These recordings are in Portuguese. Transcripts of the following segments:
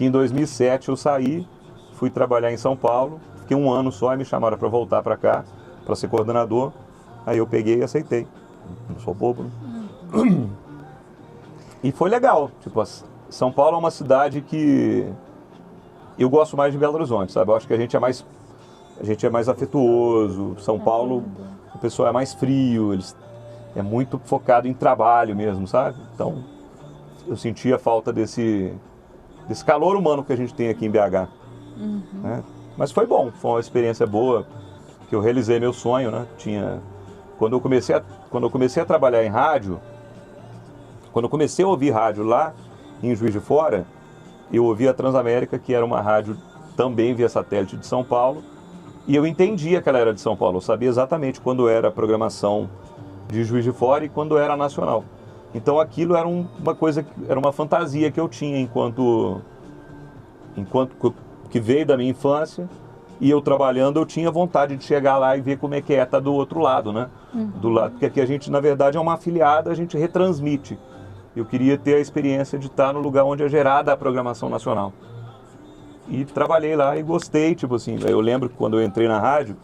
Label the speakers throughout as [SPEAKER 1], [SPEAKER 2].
[SPEAKER 1] que em 2007 eu saí, fui trabalhar em São Paulo, fiquei um ano só e me chamaram para voltar para cá, para ser coordenador. Aí eu peguei e aceitei. Não sou bobo, né? E foi legal. Tipo, São Paulo é uma cidade que eu gosto mais de Belo Horizonte, sabe? Eu acho que a gente é mais afetuoso. São Paulo, o pessoal é mais frio, é muito focado em trabalho mesmo, sabe? Então, eu sentia falta desse calor humano que a gente tem aqui em BH. Né? Mas foi bom, foi uma experiência boa, que eu realizei meu sonho, né? Quando eu comecei a trabalhar em rádio, quando eu comecei a ouvir rádio lá em Juiz de Fora, eu ouvia a Transamérica, que era uma rádio também via satélite de São Paulo, e eu entendia que ela era de São Paulo, eu sabia exatamente quando era a programação de Juiz de Fora e quando era nacional. Então aquilo era uma coisa, era uma fantasia que eu tinha enquanto que veio da minha infância, e eu trabalhando eu tinha vontade de chegar lá e ver como é que é, tá do outro lado, né? Do lado, porque aqui a gente na verdade é uma afiliada, a gente retransmite. Eu queria ter a experiência de estar no lugar onde é gerada a programação nacional. E trabalhei lá e gostei, tipo assim, eu lembro que quando eu entrei na rádio,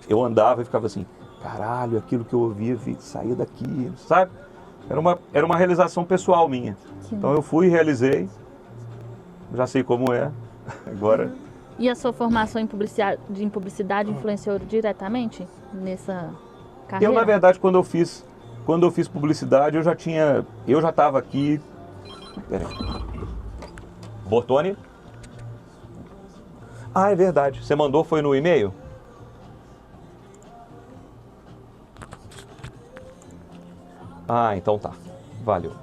[SPEAKER 1] eu andava e ficava assim, caralho, aquilo que eu ouvia saía daqui, sabe? Era uma realização pessoal minha. Sim. Então eu fui e realizei, já sei como é, agora...
[SPEAKER 2] E a sua formação em publicidade influenciou diretamente nessa carreira?
[SPEAKER 1] Eu, na verdade, quando eu fiz publicidade, eu já estava aqui... Peraí. Bortoni? Ah, é verdade. Você mandou, foi no e-mail? Ah, então tá. Valeu.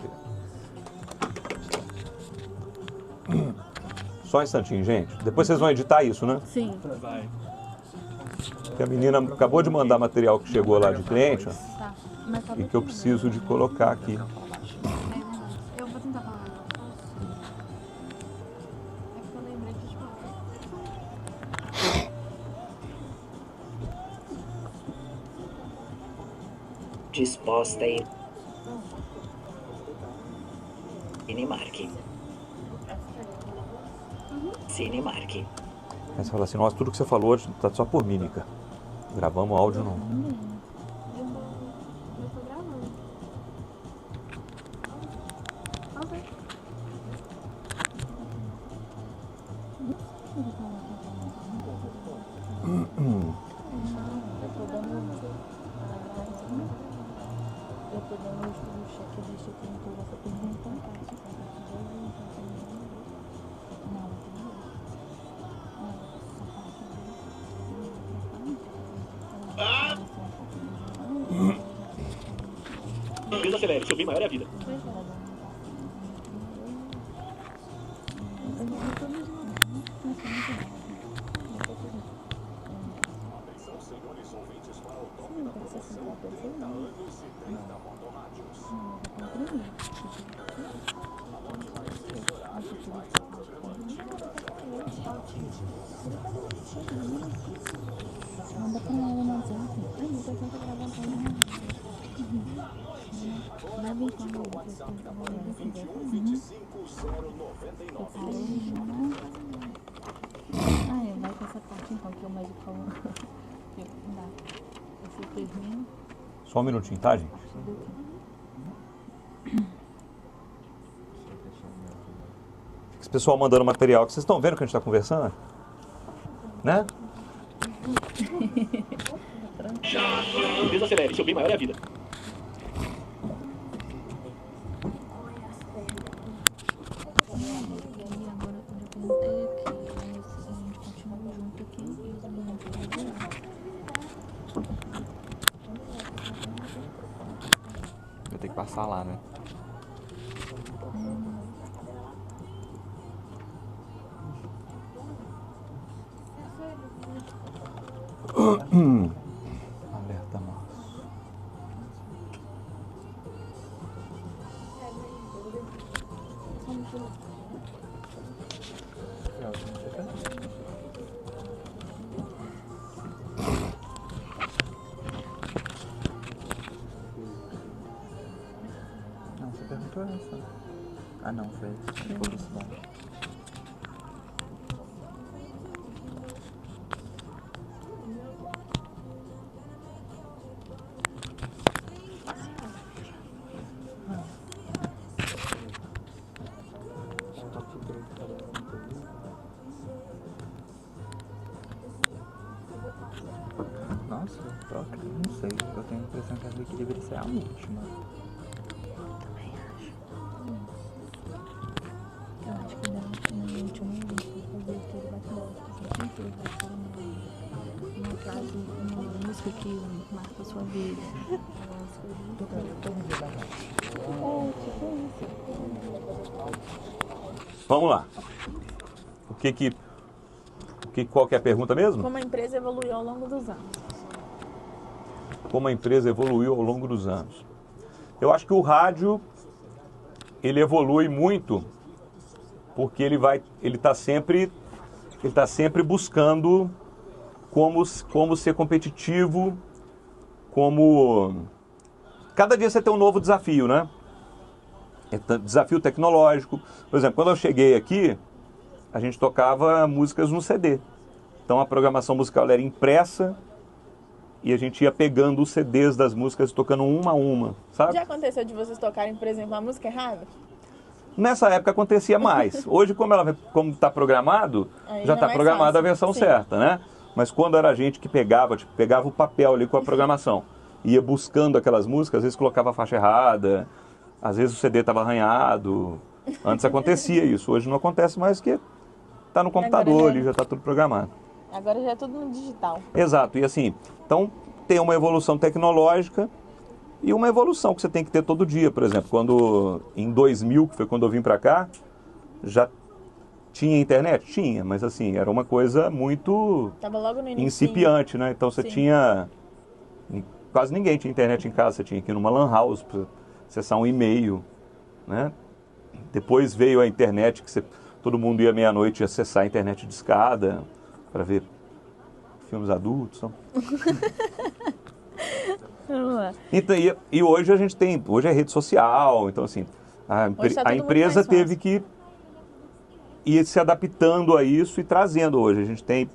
[SPEAKER 1] Só um instantinho, gente. Depois vocês vão editar isso, né?
[SPEAKER 2] Sim.
[SPEAKER 3] Vai.
[SPEAKER 1] Porque a menina acabou de mandar material que chegou lá de cliente, ó,
[SPEAKER 2] Tá.
[SPEAKER 1] e que eu preciso de colocar aqui.
[SPEAKER 2] Eu vou tentar falar. É que eu lembrei de
[SPEAKER 4] Disposta em Cinemark. Cinemark.
[SPEAKER 1] Aí você fala assim, nossa, tudo que você falou hoje tá só por mímica. Gravamos áudio não.
[SPEAKER 2] Eu tô gravando. Ok. Eu tô dando o checklist aqui, então você pergunta um passo.
[SPEAKER 3] Desacelere, seu bem maior é a vida.
[SPEAKER 2] Manda pra ela no WhatsApp. Ai, eu tô tentando gravar pra ela. Vai vir com ela, vocês têm que trabalhar desse jeito. Eu parei, eu vai com essa parte então, que eu mais falo. Não dá. Você termina.
[SPEAKER 1] Só um minutinho, tá, gente? Esse pessoal mandando material, que vocês estão vendo que a gente está conversando? Né?
[SPEAKER 3] Desacelere, seu bem maior é a vida.
[SPEAKER 5] Vai ter que passar lá, né?
[SPEAKER 1] Alerta março.
[SPEAKER 5] Não, você perguntou essa. Ah não, foi publicidade. Nossa, não sei. Eu tenho a impressão que essa daqui deveria ser a última.
[SPEAKER 2] Eu acho que na última fazer aquele bate-bola, assim, tudo, uma frase, uma música que marca a sua vida.
[SPEAKER 1] Vamos lá. Qual que é a pergunta mesmo?
[SPEAKER 2] Como a empresa evoluiu ao longo dos anos?
[SPEAKER 1] Como a empresa evoluiu ao longo dos anos. Eu acho que o rádio, ele evolui muito porque ele está sempre buscando como ser competitivo, cada dia você tem um novo desafio, né? Desafio tecnológico. Por exemplo, quando eu cheguei aqui, a gente tocava músicas no CD. Então a programação musical era impressa e a gente ia pegando os CDs das músicas e tocando uma a uma, sabe?
[SPEAKER 6] Já aconteceu de vocês tocarem, por exemplo, uma música errada?
[SPEAKER 1] Nessa época acontecia mais. Hoje, como está programado,
[SPEAKER 6] Aí
[SPEAKER 1] já
[SPEAKER 6] não é
[SPEAKER 1] está
[SPEAKER 6] mais
[SPEAKER 1] programada a
[SPEAKER 6] fácil.
[SPEAKER 1] versão
[SPEAKER 6] Sim.
[SPEAKER 1] certa, né? Mas quando era a gente que pegava o papel ali com a programação, ia buscando aquelas músicas, às vezes colocava a faixa errada, às vezes o CD estava arranhado. Antes acontecia isso, hoje não acontece mais porque está no computador
[SPEAKER 6] Agora,
[SPEAKER 1] ali, já está tudo programado.
[SPEAKER 6] Agora já é tudo no digital.
[SPEAKER 1] Exato, e assim, então tem uma evolução tecnológica e uma evolução que você tem que ter todo dia. Por exemplo, em 2000, que foi quando eu vim para cá, já tinha internet? Tinha, mas assim, era uma coisa muito
[SPEAKER 6] Tava logo no início.
[SPEAKER 1] incipiente, né? Então você
[SPEAKER 6] Sim.
[SPEAKER 1] tinha... Quase ninguém tinha internet em casa, você tinha que ir numa lan house para acessar um e-mail, né? Depois veio a internet, que todo mundo ia meia-noite acessar a internet de escada para ver filmes adultos. Então.
[SPEAKER 2] Vamos lá.
[SPEAKER 1] Então, e hoje hoje é rede social, então assim,
[SPEAKER 6] Hoje tá
[SPEAKER 1] a
[SPEAKER 6] tudo muito
[SPEAKER 1] empresa
[SPEAKER 6] mais
[SPEAKER 1] teve
[SPEAKER 6] fácil.
[SPEAKER 1] que ir se adaptando a isso e trazendo hoje. A gente tem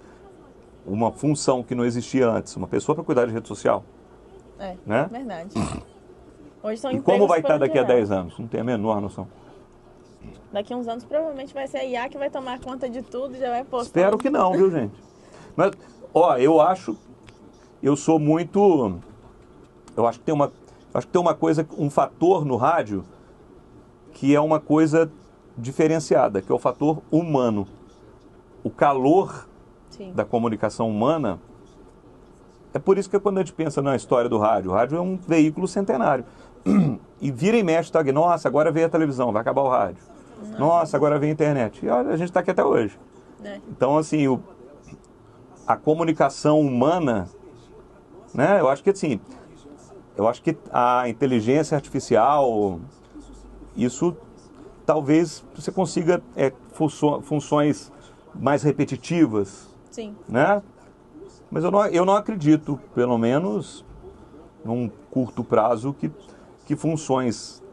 [SPEAKER 1] uma função que não existia antes, uma pessoa para cuidar de rede social,
[SPEAKER 6] É,
[SPEAKER 1] né?
[SPEAKER 6] verdade. Hoje são
[SPEAKER 1] E
[SPEAKER 6] empregos
[SPEAKER 1] como vai estar
[SPEAKER 6] foram
[SPEAKER 1] daqui a
[SPEAKER 6] gerados.
[SPEAKER 1] 10 anos? Não tenho a menor noção.
[SPEAKER 6] Daqui a uns anos provavelmente vai ser a IA que vai tomar conta de tudo e já vai postar.
[SPEAKER 1] Espero que não, viu, gente? Mas, eu acho que tem uma coisa, um fator no rádio que é uma coisa diferenciada, que é o fator humano. O calor
[SPEAKER 6] Sim.
[SPEAKER 1] da comunicação humana, é por isso que quando a gente pensa na história do rádio, o rádio é um veículo centenário. E vira e mexe, tá aqui, nossa, agora veio a televisão, vai acabar o rádio. Nossa, agora vem a internet. E olha, a gente está aqui até hoje.
[SPEAKER 6] É.
[SPEAKER 1] Então, assim, a comunicação humana, né? Eu acho que a inteligência artificial, isso talvez você consiga funções mais repetitivas,
[SPEAKER 6] Sim.
[SPEAKER 1] né? Mas eu não acredito, pelo menos num curto prazo, que funções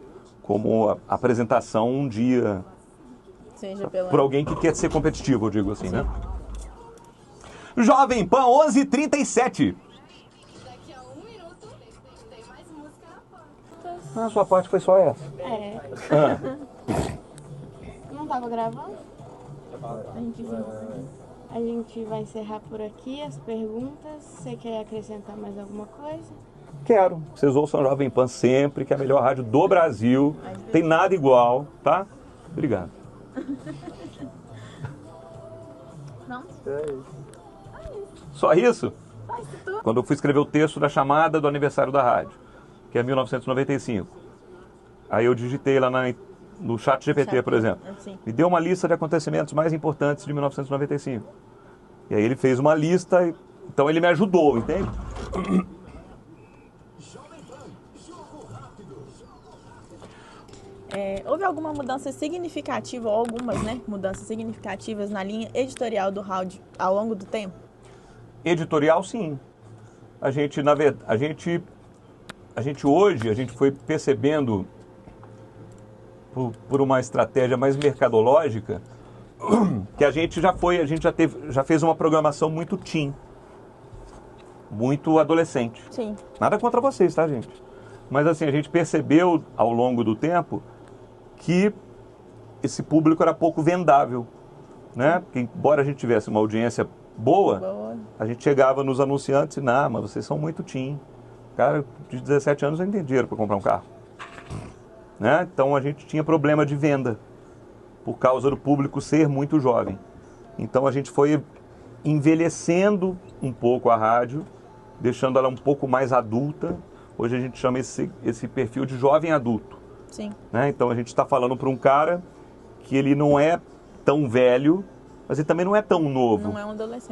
[SPEAKER 1] como a apresentação um dia,
[SPEAKER 6] Seja pela...
[SPEAKER 1] por alguém que quer ser competitivo, eu digo assim, né? Jovem Pan 11h37.
[SPEAKER 7] Daqui a 1 minuto tem mais música na Pan.
[SPEAKER 1] A sua parte foi só essa.
[SPEAKER 7] É.
[SPEAKER 1] Ah,
[SPEAKER 7] Não tava gravando? A gente vai encerrar por aqui as perguntas. Você quer acrescentar mais alguma coisa?
[SPEAKER 1] quero. Vocês ouçam a Jovem Pan sempre, que é a melhor rádio do Brasil. Tem nada igual, tá? Obrigado.
[SPEAKER 2] Pronto?
[SPEAKER 1] Só isso? Quando eu fui escrever o texto da chamada do aniversário da rádio, que é 1995. Aí eu digitei lá no chat GPT, por exemplo.
[SPEAKER 6] Assim.
[SPEAKER 1] Me deu uma lista de acontecimentos mais importantes de 1995. E aí ele fez uma lista, então ele me ajudou, entende?
[SPEAKER 6] Houve alguma mudança significativa, ou algumas, né, mudanças significativas na linha editorial do rádio ao longo do tempo?
[SPEAKER 1] Editorial, sim. A gente, na verdade, a gente hoje foi percebendo, por uma estratégia mais mercadológica, que a gente já fez uma programação muito teen, muito adolescente.
[SPEAKER 6] Sim.
[SPEAKER 1] Nada contra vocês, tá, gente? Mas assim, a gente percebeu ao longo do tempo que esse público era pouco vendável, né? Porque embora a gente tivesse uma audiência boa, a gente chegava nos anunciantes e, não, mas vocês são muito teen. Cara de 17 anos não tem dinheiro para comprar um carro. Né? Então a gente tinha problema de venda, por causa do público ser muito jovem. Então a gente foi envelhecendo um pouco a rádio, deixando ela um pouco mais adulta. Hoje a gente chama esse perfil de jovem adulto.
[SPEAKER 6] Sim.
[SPEAKER 1] Né? Então a gente está falando para um cara que ele não é tão velho, mas ele também não é tão novo.
[SPEAKER 6] Não é um adolescente.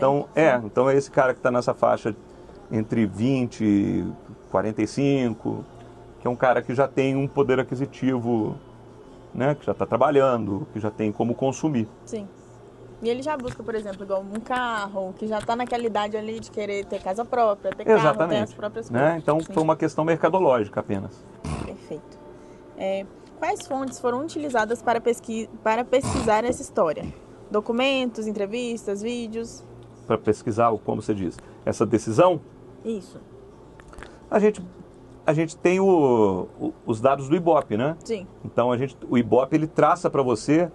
[SPEAKER 1] Então é esse cara que está nessa faixa entre 20 e 45, que é um cara que já tem um poder aquisitivo, né? Que já está trabalhando, que já tem como consumir.
[SPEAKER 6] Sim. E ele já busca, por exemplo, igual um carro, que já está naquela idade ali de querer ter casa própria, ter carro, ter as próprias coisas.
[SPEAKER 1] Né? Então
[SPEAKER 6] Sim.
[SPEAKER 1] foi uma questão mercadológica apenas.
[SPEAKER 6] Perfeito. Quais fontes foram utilizadas para pesquisar essa história? Documentos, entrevistas, vídeos?
[SPEAKER 1] Para pesquisar, como você diz, essa decisão?
[SPEAKER 6] Isso.
[SPEAKER 1] A gente tem os dados do Ibope, né?
[SPEAKER 6] Sim.
[SPEAKER 1] Então o Ibope ele traça para você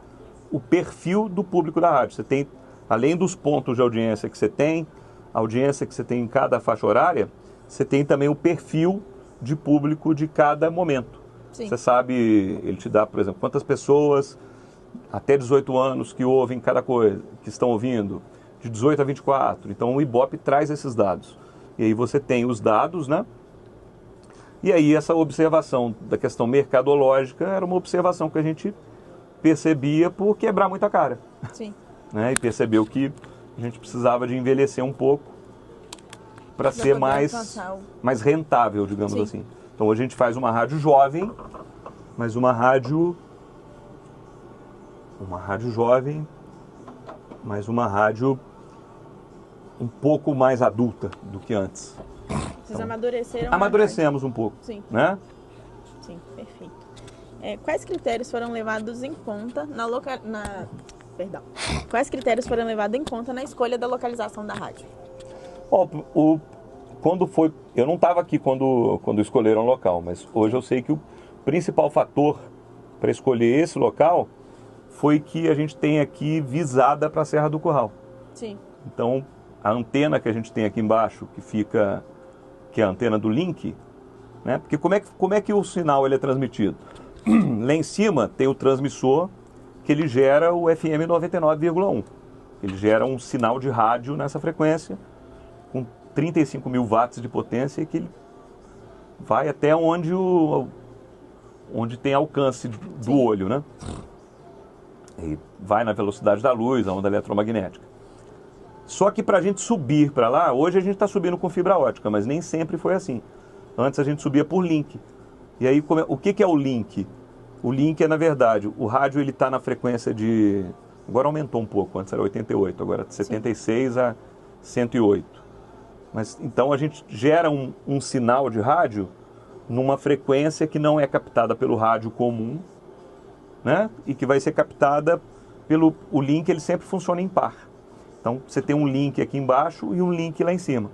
[SPEAKER 1] o perfil do público da rádio. Você tem, além dos pontos de audiência que você tem, a audiência que você tem em cada faixa horária, você tem também o perfil de público de cada momento.
[SPEAKER 6] Sim.
[SPEAKER 1] Você sabe, ele te dá, por exemplo, quantas pessoas até 18 anos que ouvem cada coisa, que estão ouvindo, de 18 a 24. Então o Ibope traz esses dados. E aí você tem os dados, né? E aí essa observação da questão mercadológica era uma observação que a gente percebia por quebrar muita cara.
[SPEAKER 6] Sim.
[SPEAKER 1] Né? E percebeu que a gente precisava de envelhecer um pouco para ser
[SPEAKER 6] poder
[SPEAKER 1] mais rentável, digamos
[SPEAKER 6] Sim.
[SPEAKER 1] assim. Então hoje a gente faz uma rádio jovem, mas uma rádio jovem, mas uma rádio um pouco mais adulta do que antes.
[SPEAKER 6] Vocês amadureceram?
[SPEAKER 1] Amadurecemos um pouco.
[SPEAKER 6] Sim.
[SPEAKER 1] Né?
[SPEAKER 6] Sim, perfeito. Quais critérios foram levados em conta Quais critérios foram levados em conta na escolha da localização da rádio?
[SPEAKER 1] Eu não estava aqui quando escolheram o local, mas hoje eu sei que o principal fator para escolher esse local foi que a gente tem aqui visada para a Serra do Curral.
[SPEAKER 6] Sim.
[SPEAKER 1] Então, a antena que a gente tem aqui embaixo, que é a antena do link, né? Porque como é que o sinal ele é transmitido? Lá em cima tem o transmissor que ele gera o FM 99,1. Ele gera um sinal de rádio nessa frequência com 35 mil watts de potência, que ele vai até onde tem alcance do olho, né? E vai na velocidade da luz, a onda eletromagnética. Só que para a gente subir para lá, hoje a gente está subindo com fibra ótica, mas nem sempre foi assim. Antes a gente subia por link. E aí, o que é o link? O link é, na verdade, o rádio ele está na frequência de... Agora aumentou um pouco, antes era 88, agora de 76 Sim. a 108. Mas então a gente gera um sinal de rádio numa frequência que não é captada pelo rádio comum, né? E que vai ser captada pelo... O link ele sempre funciona em par. Então você tem um link aqui embaixo e um link lá em cima.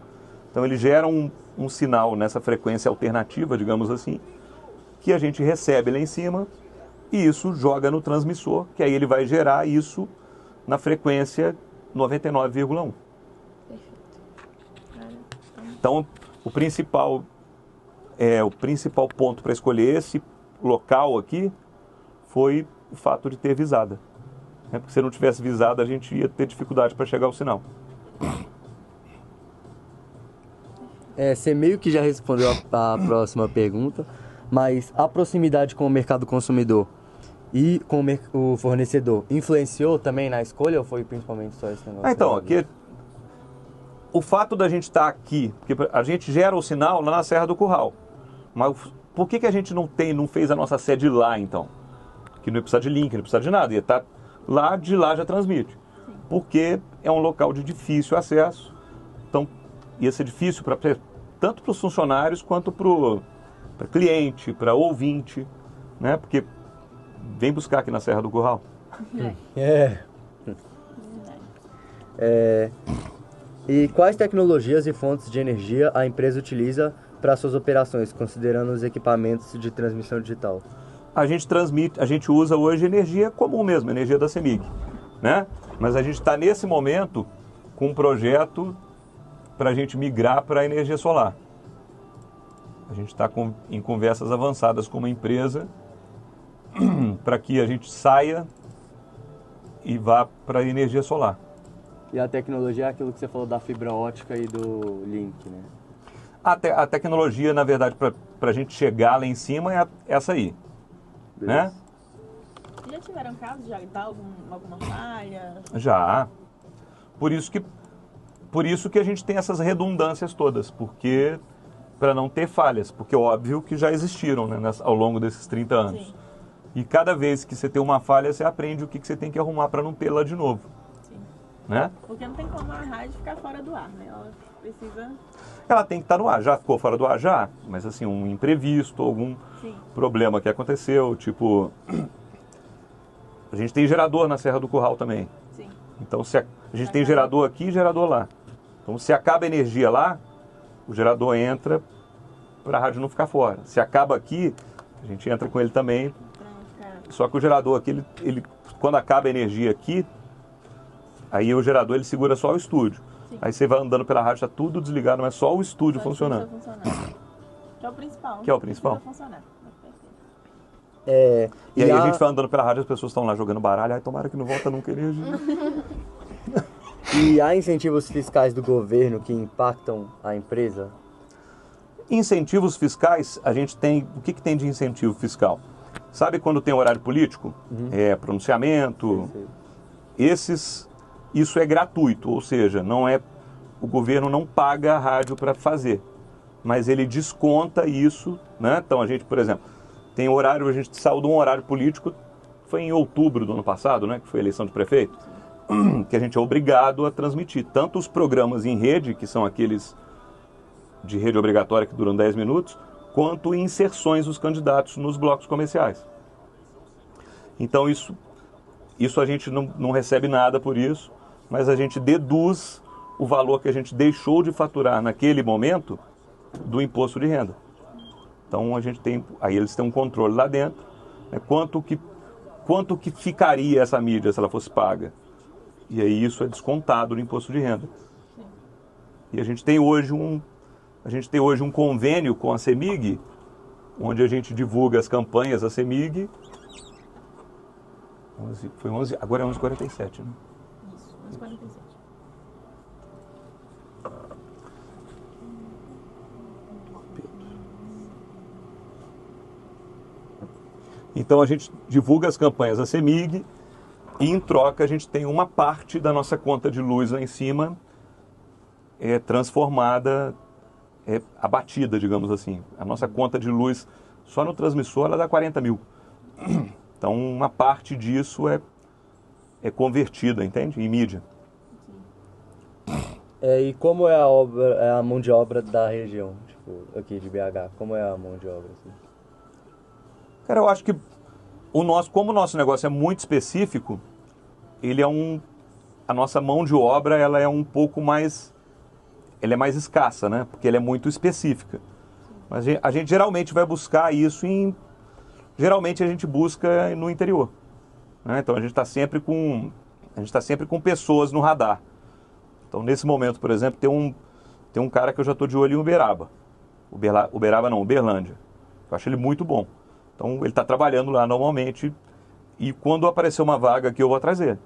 [SPEAKER 1] Então ele gera um sinal nessa frequência alternativa, digamos assim, que a gente recebe lá em cima e isso joga no transmissor, que aí ele vai gerar isso na frequência 99,1. Então o principal ponto para escolher esse local aqui foi o fato de ter visada. Porque se não tivesse visada, a gente ia ter dificuldade para chegar ao sinal.
[SPEAKER 8] Você meio que já respondeu a próxima pergunta, mas a proximidade com o mercado consumidor e com o fornecedor influenciou também na escolha ou foi principalmente só esse negócio?
[SPEAKER 1] Então, aqui, o fato da gente estar aqui, porque a gente gera o sinal lá na Serra do Curral, mas por que a gente não fez a nossa sede lá então? Que não ia precisar de link, não precisa de nada, ia estar lá, de lá já transmite. Porque é um local de difícil acesso, então ia ser difícil tanto para os funcionários quanto para cliente, para ouvinte, né? Porque vem buscar aqui na Serra do Curral.
[SPEAKER 8] E quais tecnologias e fontes de energia a empresa utiliza para suas operações, considerando os equipamentos de transmissão digital?
[SPEAKER 1] a gente transmite, a gente usa hoje energia comum mesmo, energia da CEMIG, né? Mas a gente está nesse momento com um projeto para a gente migrar para a energia solar. A gente está em conversas avançadas com uma empresa para que a gente saia e vá para a energia solar.
[SPEAKER 8] E a tecnologia é aquilo que você falou da fibra ótica e do link, né?
[SPEAKER 1] A tecnologia, na verdade, para a gente chegar lá em cima é essa aí, né?
[SPEAKER 6] Já tiveram casos de dar alguma falha?
[SPEAKER 1] Já. Por isso que a gente tem essas redundâncias todas, porque para não ter falhas, porque é óbvio que já existiram, né, ao longo desses 30 anos.
[SPEAKER 6] Sim.
[SPEAKER 1] E cada vez que você tem uma falha, você aprende o que você tem que arrumar para não tê-la de novo.
[SPEAKER 6] Sim.
[SPEAKER 1] Né?
[SPEAKER 6] Porque não tem como a rádio ficar fora do ar, né? Ela precisa...
[SPEAKER 1] Ela tem que estar no ar. Já ficou fora do ar? Já. Mas assim, um imprevisto, algum
[SPEAKER 6] Sim.
[SPEAKER 1] problema que aconteceu, tipo... A gente tem gerador na Serra do Curral também.
[SPEAKER 6] Sim.
[SPEAKER 1] Então, se a gente tem gerador aqui e gerador lá. Então, se acaba a energia lá, o gerador entra para a rádio não ficar fora. Se acaba aqui, a gente entra com ele também. Só que o gerador aqui, ele quando acaba a energia aqui, aí o gerador ele segura só o estúdio.
[SPEAKER 6] Sim.
[SPEAKER 1] Aí você vai andando pela rádio, está tudo desligado, mas só o estúdio funcionando.
[SPEAKER 6] Que é o principal.
[SPEAKER 1] Que é o principal.
[SPEAKER 6] Funcionar.
[SPEAKER 1] E aí a gente vai andando pela rádio, as pessoas estão lá jogando baralho, aí tomara que não volta nunca a energia.
[SPEAKER 8] E há incentivos fiscais do governo que impactam a empresa?
[SPEAKER 1] Incentivos fiscais, a gente tem... O que tem de incentivo fiscal? Sabe quando tem horário político? Pronunciamento. Isso é gratuito, ou seja, o governo não paga a rádio para fazer, mas ele desconta isso, né? Então a gente, por exemplo, tem horário, a gente saiu de um horário político, foi em outubro do ano passado, né? Que foi a eleição de prefeito, que a gente é obrigado a transmitir tanto os programas em rede, que são aqueles de rede obrigatória que duram 10 minutos, quanto inserções dos candidatos nos blocos comerciais. Então isso a gente não recebe nada por isso, mas a gente deduz o valor que a gente deixou de faturar naquele momento do imposto de renda. Então aí eles têm um controle lá dentro, né, quanto que ficaria essa mídia se ela fosse paga. E aí isso é descontado no imposto de renda. E a gente tem hoje um convênio com a CEMIG, onde a gente divulga as campanhas da CEMIG. Foi 11, agora é 11h47, né?
[SPEAKER 6] Isso, 11h47.
[SPEAKER 1] Então a gente divulga as campanhas da CEMIG e em troca a gente tem uma parte da nossa conta de luz lá em cima transformada, abatida, digamos assim. A nossa conta de luz só no transmissor ela dá 40 mil. Então uma parte disso é convertida, entende? Em mídia.
[SPEAKER 8] E como é a mão de obra da região, tipo, aqui de BH? Como é a mão de obra? Assim?
[SPEAKER 1] Cara, eu acho que como o nosso negócio é muito específico, a nossa mão de obra ela é um pouco mais, ela é mais escassa, né? Porque ela é muito específica. Mas a gente geralmente vai buscar isso geralmente a gente busca no interior, né? Então a gente está sempre com pessoas no radar. Então nesse momento, por exemplo, tem um cara que eu já estou de olho em Uberaba. Uberaba não, Uberlândia. Eu acho ele muito bom. Então ele está trabalhando lá normalmente e quando aparecer uma vaga aqui eu vou atrás dele.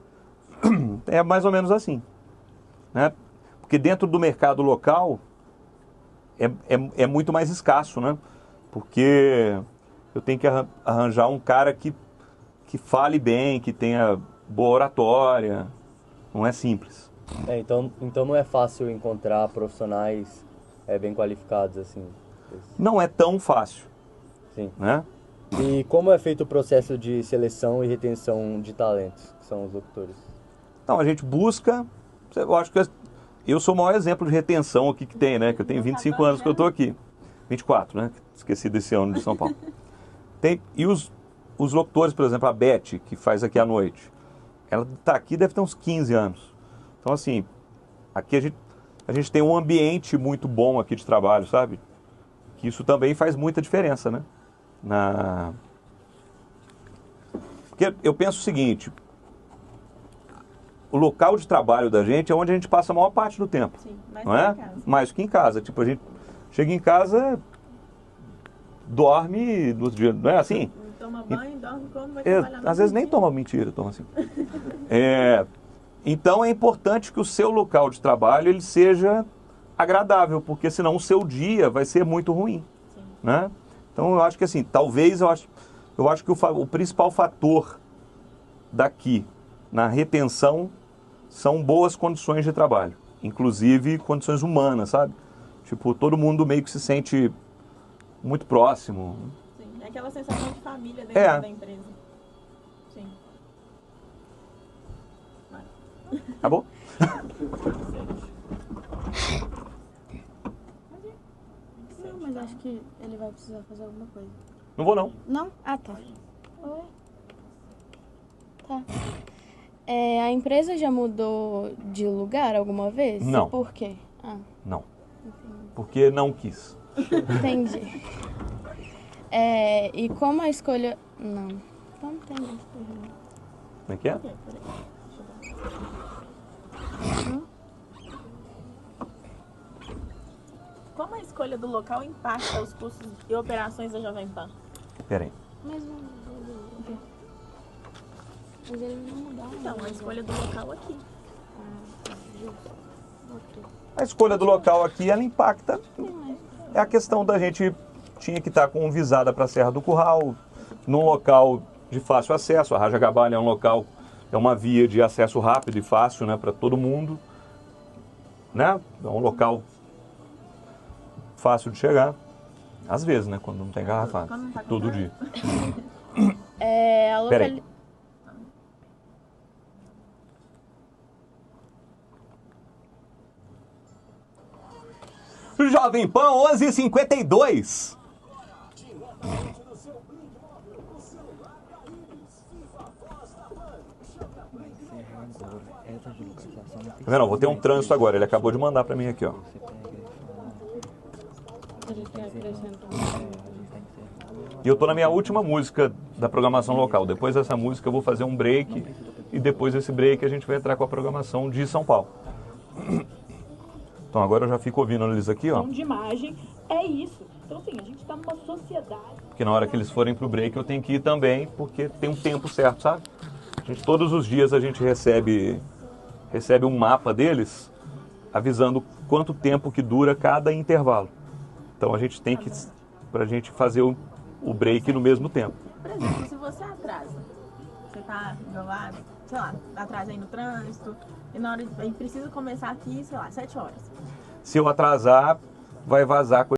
[SPEAKER 1] É mais ou menos assim, né? Porque dentro do mercado local é muito mais escasso, né? Porque eu tenho que arranjar um cara que fale bem, que tenha boa oratória, não é simples.
[SPEAKER 8] Então não é fácil encontrar profissionais bem qualificados assim?
[SPEAKER 1] Não é tão fácil.
[SPEAKER 8] Sim.
[SPEAKER 1] Né?
[SPEAKER 8] E como é feito o processo de seleção e retenção de talentos, que são os locutores?
[SPEAKER 1] Então, a gente busca... Eu acho que eu sou o maior exemplo de retenção aqui que tem, né? Que eu tenho 25 anos que eu estou aqui. 24, né? Esqueci desse ano de São Paulo. E os locutores, por exemplo, a Beth, que faz aqui à noite, ela está aqui, deve ter uns 15 anos. Então, assim, aqui a gente tem um ambiente muito bom aqui de trabalho, sabe? Que isso também faz muita diferença, né? Porque eu penso o seguinte, o local de trabalho da gente é onde a gente passa a maior parte do tempo.
[SPEAKER 6] Sim, mais
[SPEAKER 1] não
[SPEAKER 6] que
[SPEAKER 1] é?
[SPEAKER 6] em casa.
[SPEAKER 1] Mais que em casa. Tipo, a gente chega em casa, dorme, não é assim?
[SPEAKER 6] Toma banho, dorme, come, vai trabalhar.
[SPEAKER 1] Às vezes nem toma, mentira, toma assim. Então é importante que o seu local de trabalho ele seja agradável, porque senão o seu dia vai ser muito ruim.
[SPEAKER 6] Sim.
[SPEAKER 1] Né? Então eu acho que assim, talvez eu acho que o principal fator daqui na retenção são boas condições de trabalho, inclusive condições humanas, sabe? Tipo, todo mundo meio que se sente muito próximo.
[SPEAKER 6] Sim, é aquela sensação de família dentro da empresa. Sim.
[SPEAKER 1] Acabou?
[SPEAKER 7] Não, mas acho que ele vai precisar fazer alguma coisa.
[SPEAKER 1] Não vou não.
[SPEAKER 7] Não? Ah, tá. Oi? Tá. A empresa já mudou de lugar alguma vez?
[SPEAKER 1] Não.
[SPEAKER 7] E por quê? Ah,
[SPEAKER 1] Não. Porque não quis.
[SPEAKER 7] entendi. E como a escolha... Não. Então não tem mais pergunta.
[SPEAKER 1] Como é que é?
[SPEAKER 6] Como a escolha do local impacta os custos e operações da Jovem Pan?
[SPEAKER 1] Peraí.
[SPEAKER 7] Mas ele não mudou.
[SPEAKER 6] Então, a escolha do local aqui.
[SPEAKER 1] A escolha do local aqui, ela impacta. É a questão da gente tinha que estar com visada para a Serra do Curral, num local de fácil acesso. A Raja Gabalha é um local, é uma via de acesso rápido e fácil, né, para todo mundo. Né? É um local fácil de chegar. Às vezes, né, quando não tem garrafada.
[SPEAKER 6] Quando não tá com
[SPEAKER 1] Todo
[SPEAKER 6] trânsito.
[SPEAKER 1] dia.
[SPEAKER 7] A
[SPEAKER 1] Peraí. Jovem Pan 11h52. Tá vendo? Vou ter um trânsito agora. Ele acabou de mandar pra mim aqui, ó.
[SPEAKER 7] Ele quer acrescentar.
[SPEAKER 1] E eu tô na minha última música da programação local. Depois dessa música eu vou fazer um break. E depois desse break a gente vai entrar com a programação de São Paulo. Então agora eu já fico ouvindo eles aqui, ó.
[SPEAKER 9] De imagem é isso. Então, assim, a gente está numa sociedade.
[SPEAKER 1] Porque na hora que eles forem pro break eu tenho que ir também, porque tem um tempo certo, sabe? Todos os dias a gente recebe um mapa deles, avisando quanto tempo que dura cada intervalo. Então a gente tem que, pra gente fazer o break no mesmo tempo.
[SPEAKER 6] Por exemplo, se você atrasa, você tá do lado, sei lá, atrasa aí no trânsito, e na hora de precisa começar aqui, sei lá, 7 horas.
[SPEAKER 1] Se eu atrasar, vai vazar coisa